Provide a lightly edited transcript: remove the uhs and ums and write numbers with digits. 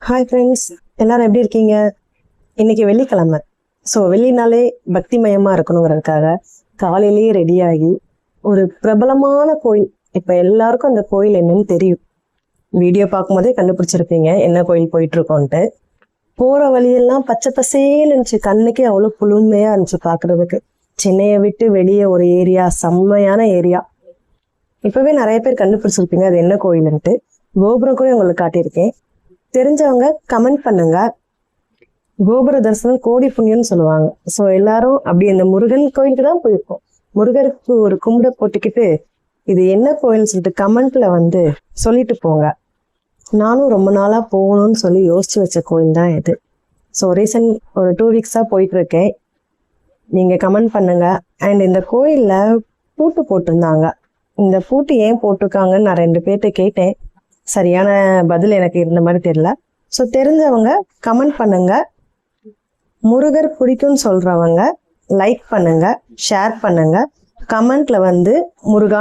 Hi friends, எல்லாரும் எப்படி இருக்கீங்க? இன்னைக்கு வெள்ளிக்கிழமை. ஸோ வெள்ளினாலே பக்திமயமாக இருக்கணுங்கிறதுக்காக காலையிலேயே ரெடியாகி ஒரு பிரபலமான கோயில், இப்போ எல்லாருக்கும் அந்த கோயில் என்னன்னு தெரியும். வீடியோ பார்க்கும்போதே கண்டுபிடிச்சிருப்பீங்க என்ன கோயில் போயிட்டுருக்கோன்ட்டு. போகிற வழியெல்லாம் பச்சை பசேன்னு இருந்துச்சு, கண்ணுக்கே அவ்வளோ குளுமையாக இருந்துச்சு பார்க்குறதுக்கு. சென்னையை விட்டு வெளியே ஒரு ஏரியா, செம்மையான ஏரியா. இப்போவே நிறைய பேர் கண்டுபிடிச்சிருப்பீங்க அது என்ன கோயிலுன்ட்டு. கோபுரம் கூட உங்களுக்கு காட்டியிருக்கேன். தெரிஞ்சவங்க கமெண்ட் பண்ணுங்க. கோபுர தரிசனம் கோடி புண்ணியம்னு சொல்லுவாங்க. ஸோ எல்லாரும் அப்படி அந்த முருகன் கோயிலுக்கு தான் போயிருக்கோம். முருகருக்கு ஒரு கும்பிட போட்டுக்கிட்டு இது என்ன கோயில்னு சொல்லிட்டு கமெண்ட்ல சொல்லிட்டு போங்க. நானும் ரொம்ப நாளா போகணும்னு சொல்லி யோசிச்சு வச்ச கோயில் தான் இது. ஸோ ரீசன்ட் ஒரு 2 வீக்ஸா போயிட்டு இருக்கேன். நீங்க கமெண்ட் பண்ணுங்க. அண்ட் இந்த கோயில்ல பூட்டு போட்டிருந்தாங்க. இந்த பூட்டு ஏன் போட்டிருக்காங்கன்னு நான் 2 பேர்கிட்ட கேட்டேன். சரியான பதில் எனக்கு இருந்த மாதிரி தெரியல. ஸோ தெரிஞ்சவங்க கமெண்ட் பண்ணுங்க. முருகர் பிடிக்கும்னு சொல்றவங்க லைக் பண்ணுங்க, ஷேர் பண்ணுங்க, கமெண்ட்ல முருகான்